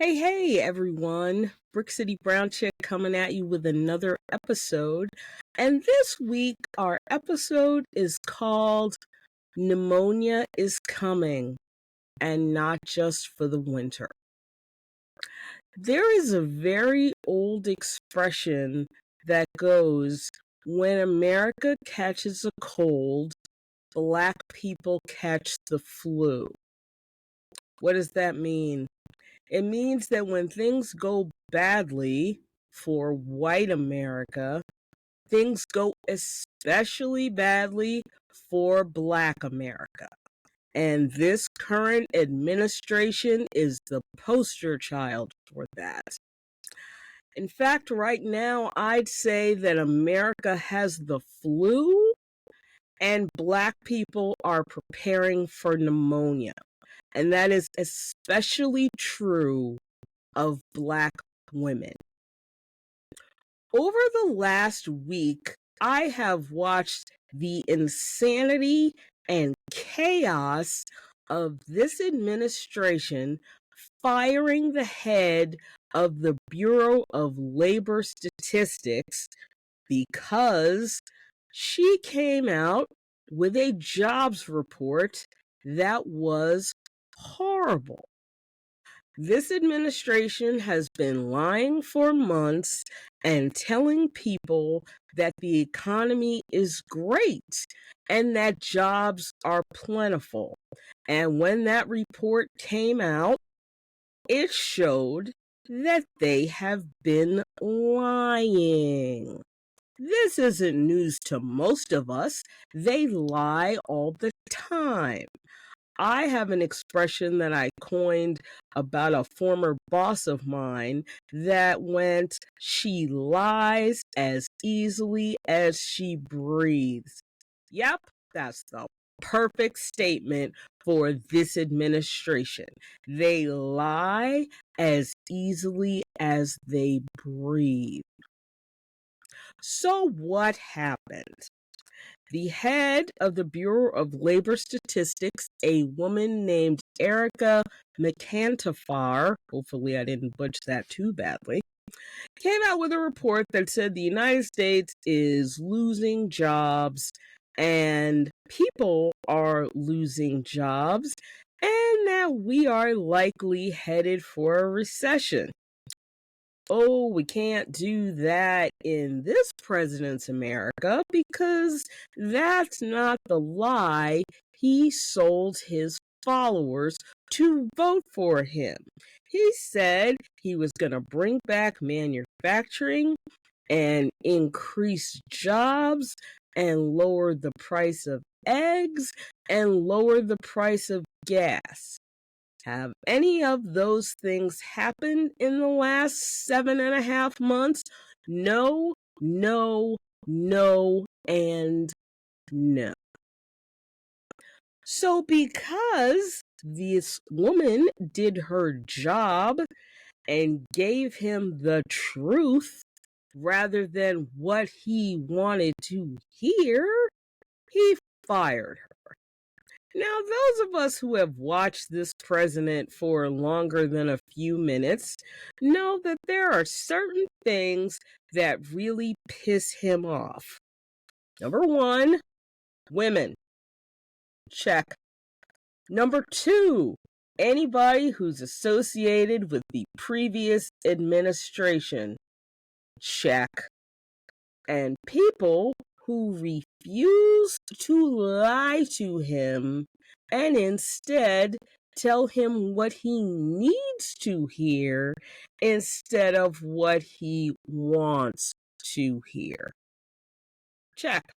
Hey, everyone. Brick City Brown Chick coming at you with another episode. And this week, our episode is called Pneumonia is Coming, and not just for the winter. There is a very old expression that goes, when America catches a cold, Black people catch the flu. What does that mean? It means that when things go badly for white America, things go especially badly for Black America. And this current administration is the poster child for that. In fact, right now, I'd say that America has the flu and Black people are preparing for pneumonia. And that is especially true of Black women. Over the last week, I have watched the insanity and chaos of this administration firing the head of the Bureau of Labor Statistics because she came out with a jobs report that was horrible. This administration has been lying for months and telling people that the economy is great and that jobs are plentiful. And when that report came out, it showed that they have been lying. This isn't news to most of us. They lie all the time. I have an expression that I coined about a former boss of mine that went, she lies as easily as she breathes. Yep, that's the perfect statement for this administration. They lie as easily as they breathe. So what happened? The head of the Bureau of Labor Statistics, a woman named Erica McAntafar, hopefully I didn't butcher that too badly, came out with a report that said the United States is losing jobs and people are losing jobs and that we are likely headed for a recession. Oh, we can't do that in this president's America because that's not the lie he sold his followers to vote for him. He said he was going to bring back manufacturing and increase jobs and lower the price of eggs and lower the price of gas. Have any of those things happened in the last 7.5 months? No, no, no, and no. So because this woman did her job and gave him the truth rather than what he wanted to hear, he fired her. Now, those of us who have watched this president for longer than a few minutes know that there are certain things that really piss him off. Number one, women. Check. Number two, anybody who's associated with the previous administration. Check. And people who refuse to lie to him and instead tell him what he needs to hear instead of what he wants to hear. Check.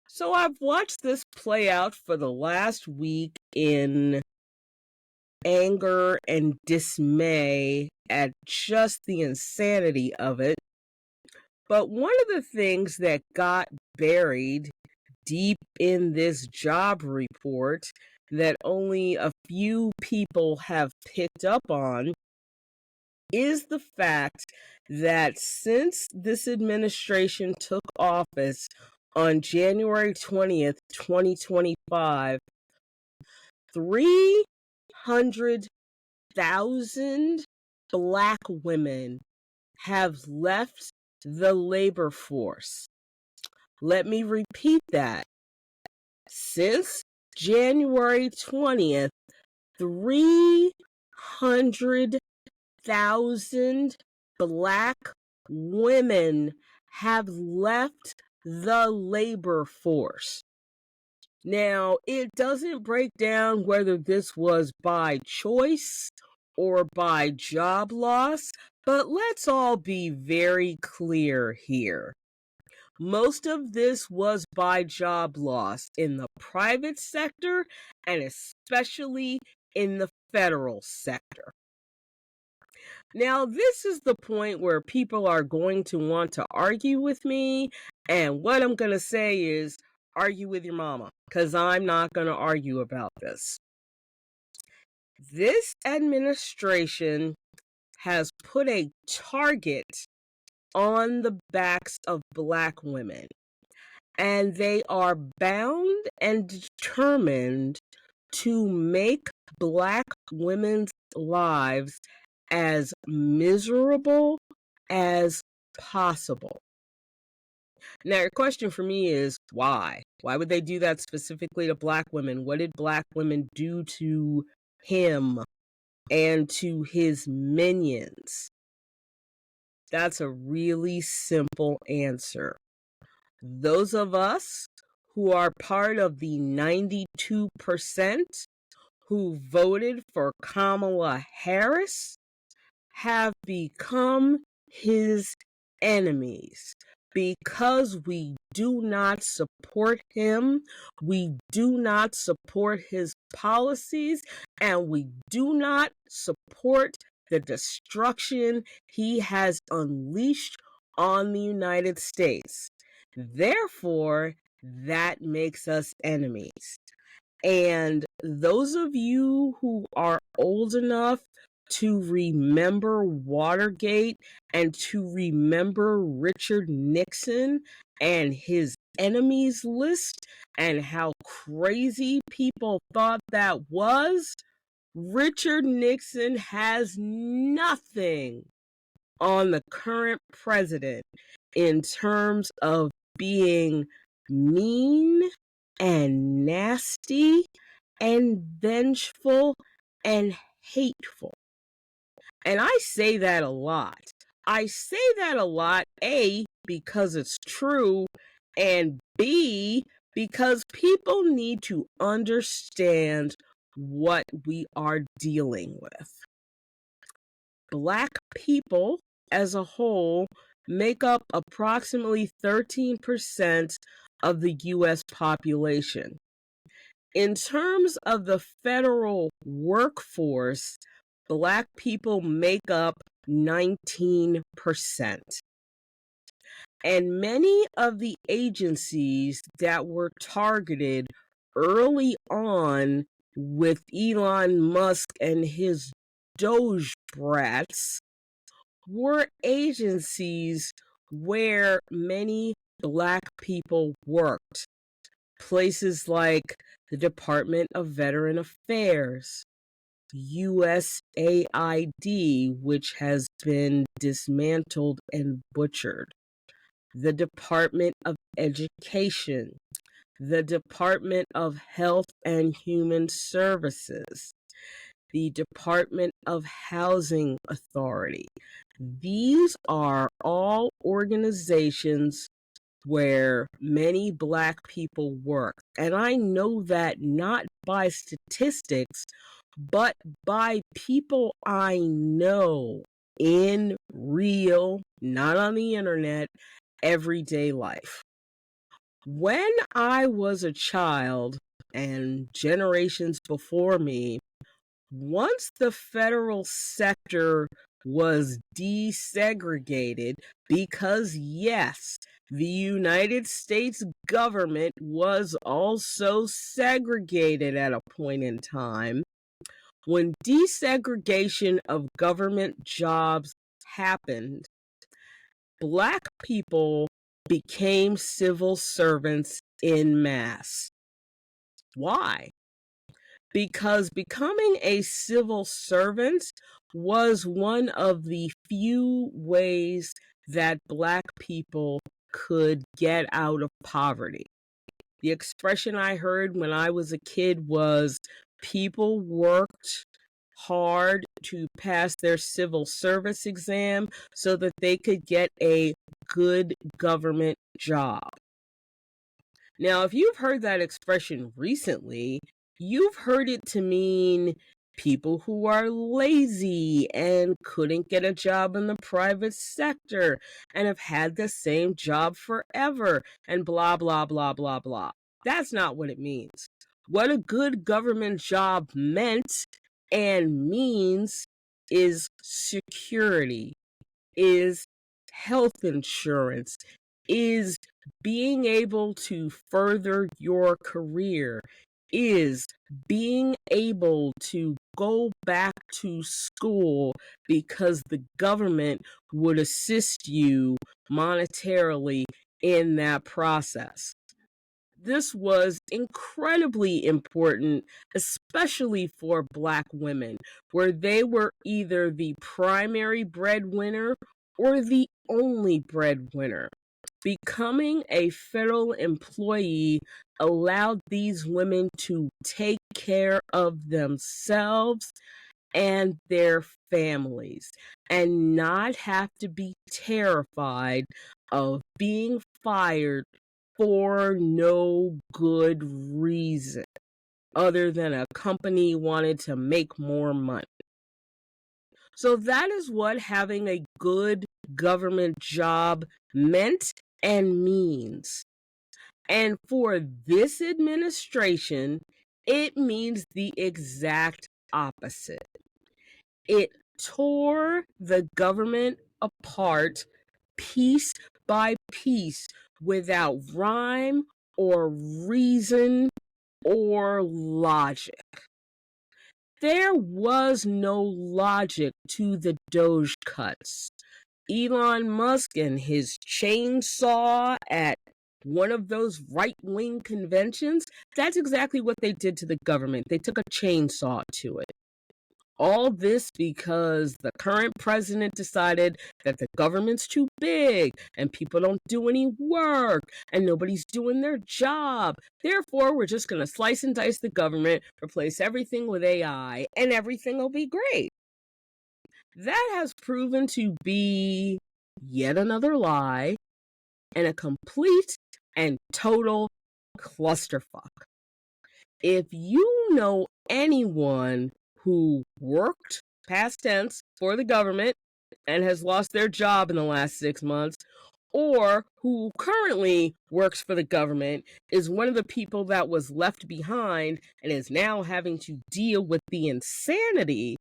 So I've watched this play out for the last week in anger and dismay at just the insanity of it. But one of the things that got buried deep in this job report that only a few people have picked up on is the fact that since this administration took office on January 20th, 2025, 300 100,000 Black women have left the labor force. Let me repeat that. Since January 20th, 300,000 Black women have left the labor force. Now, it doesn't break down whether this was by choice or by job loss, but let's all be very clear here. Most of this was by job loss in the private sector and especially in the federal sector. Now, this is the point where people are going to want to argue with me, and what I'm going to say is argue with your mama, because I'm not going to argue about this. This administration has put a target on the backs of Black women, and they are bound and determined to make Black women's lives as miserable as possible. Now, your question for me is why? Why would they do that specifically to Black women? What did Black women do to him and to his minions? That's a really simple answer. Those of us who are part of the 92% who voted for Kamala Harris have become his enemies because we do not support him, we do not support his policies, and we do not support the destruction he has unleashed on the United States. Therefore, that makes us enemies. And those of you who are old enough to remember Watergate and to remember Richard Nixon and his enemies list and how crazy people thought that was, Richard Nixon has nothing on the current president in terms of being mean and nasty and vengeful and hateful. And I say that a lot. I say that a lot, A, because it's true, and B, because people need to understand what we are dealing with. Black people as a whole make up approximately 13% of the U.S. population. In terms of the federal workforce, Black people make up 19%. And many of the agencies that were targeted early on with Elon Musk and his Doge brats were agencies where many Black people worked. Places like the Department of Veteran Affairs, USAID, which has been dismantled and butchered, the Department of Education, the Department of Health and Human Services, the Department of Housing Authority. These are all organizations where many Black people work. And I know that not by statistics, but by people I know in real, not on the internet, everyday life. When I was a child and generations before me, once the federal sector was desegregated, because yes, the United States government was also segregated at a point in time, when desegregation of government jobs happened, Black people became civil servants en masse. Why? because becoming a civil servant was one of the few ways that Black people could get out of poverty. The expression I heard when I was a kid was people worked hard to pass their civil service exam so that they could get a good government job. Now, if you've heard that expression recently, you've heard it to mean people who are lazy and couldn't get a job in the private sector and have had the same job forever and blah, blah, blah, blah, blah. That's not what it means. What a good government job meant and means is security, is health insurance, is being able to further your career, is being able to go back to school because the government would assist you monetarily in that process. This was incredibly important, especially for Black women, where they were either the primary breadwinner or the only breadwinner. Becoming a federal employee allowed these women to take care of themselves and their families and not have to be terrified of being fired for no good reason other than a company wanted to make more money. So that is what having a good government job meant and means. And for this administration, it means the exact opposite. It tore the government apart piece by piece without rhyme or reason or logic. There was no logic to the Doge cuts. Elon Musk and his chainsaw at one of those right-wing conventions, that's exactly what they did to the government. They took a chainsaw to it. All this because the current president decided that the government's too big and people don't do any work and nobody's doing their job. Therefore, we're just going to slice and dice the government, replace everything with AI, and everything will be great. That has proven to be yet another lie and a complete and total clusterfuck. If you know anyone who worked, past tense, for the government and has lost their job in the last 6 months, or who currently works for the government, is one of the people that was left behind and is now having to deal with the insanity,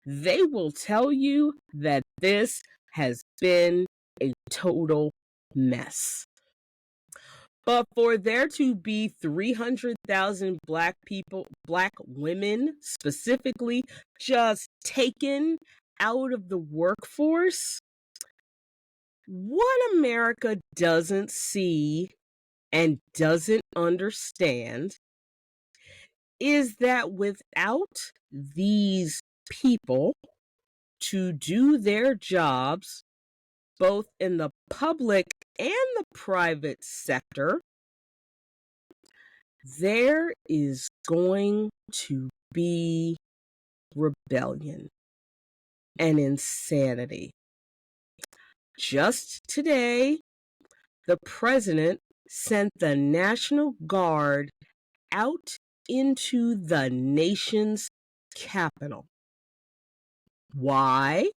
they will tell you that this has been a total mess. But for there to be 300,000 Black people, Black women specifically, just taken out of the workforce, what America doesn't see and doesn't understand is that without these people to do their jobs, both in the public and the private sector, there is going to be rebellion and insanity. Just today, the president sent the National Guard out into the nation's capital. Why?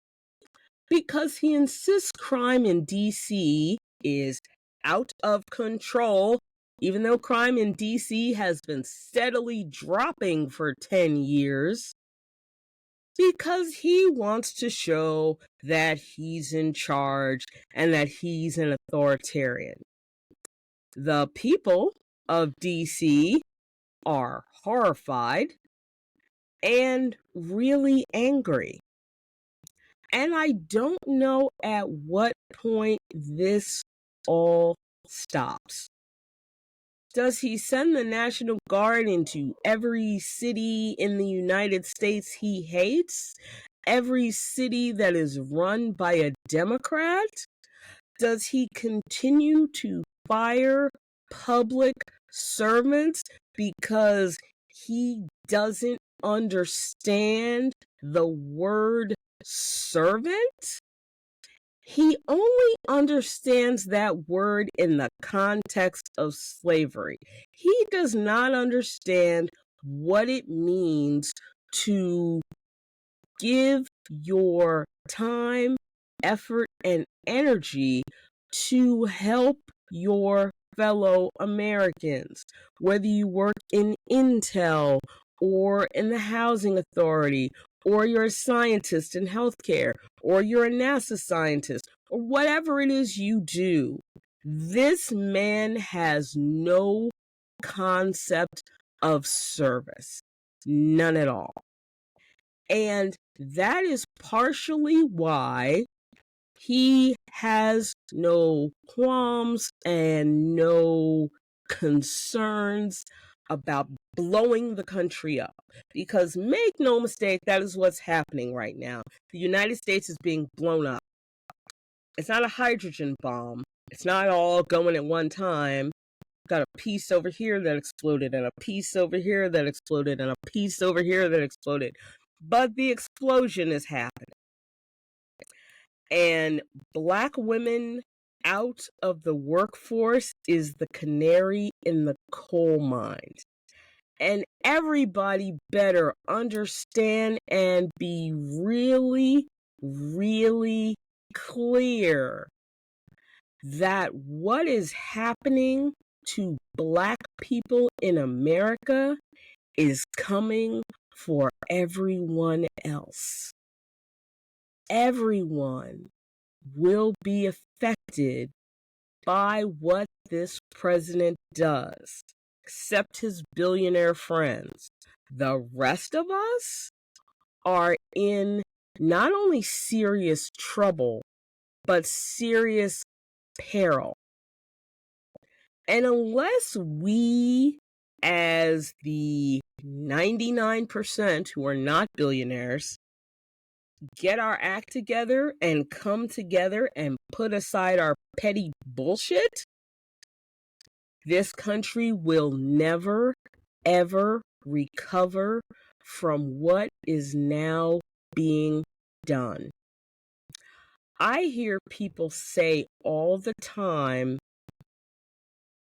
Because he insists crime in D.C. is out of control, even though crime in D.C. has been steadily dropping for 10 years, because he wants to show that he's in charge and that he's an authoritarian. The people of D.C. are horrified and really angry. And I don't know at what point this all stops. Does he send the National Guard into every city in the United States he hates? Every city that is run by a Democrat? Does he continue to fire public servants because he doesn't understand the word servant? He only understands that word in the context of slavery. He does not understand what it means to give your time, effort, and energy to help your fellow Americans, whether you work in Intel or in the housing authority, or you're a scientist in healthcare, or you're a NASA scientist, or whatever it is you do. This man has no concept of service, none at all. And that is partially why he has no qualms and no concerns about blowing the country up. Because make no mistake, that is what's happening right now. The United States is being blown up. It's not a hydrogen bomb. It's not all going at one time. Got a piece over here that exploded, and a piece over here that exploded, and a piece over here that exploded. But the explosion is happening. And Black women out of the workforce is the canary in the coal mine. And everybody better understand and be really, really clear that what is happening to Black people in America is coming for everyone else. Everyone will be affected by what this president does, except his billionaire friends. The rest of us are in not only serious trouble, but serious peril. And unless we, as the 99% who are not billionaires, get our act together and come together and put aside our petty bullshit, this country will never, ever recover from what is now being done. I hear people say all the time,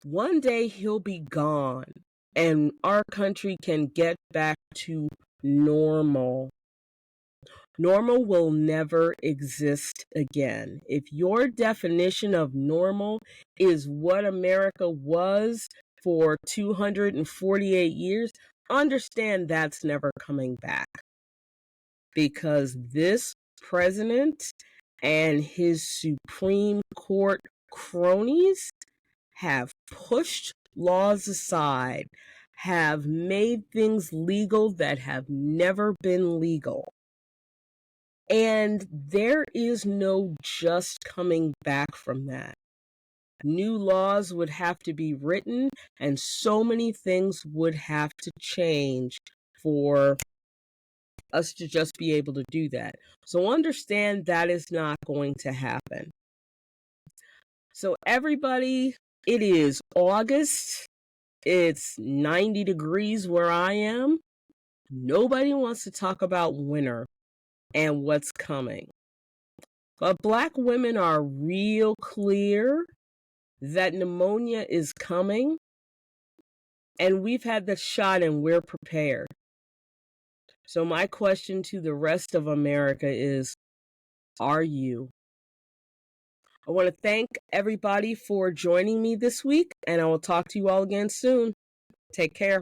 one day he'll be gone and our country can get back to normal. Normal will never exist again. If your definition of normal is what America was for 248 years, understand that's never coming back. Because this president and his Supreme Court cronies have pushed laws aside, have made things legal that have never been legal. And there is no just coming back from that. New laws would have to be written, and so many things would have to change for us to just be able to do that. So understand that is not going to happen. So everybody, it is August. It's 90 degrees where I am. Nobody wants to talk about winter and what's coming. But Black women are real clear that pneumonia is coming, and we've had the shot and we're prepared. So my question to the rest of America is, are you? I want to thank everybody for joining me this week, and I will talk to you all again soon. Take care.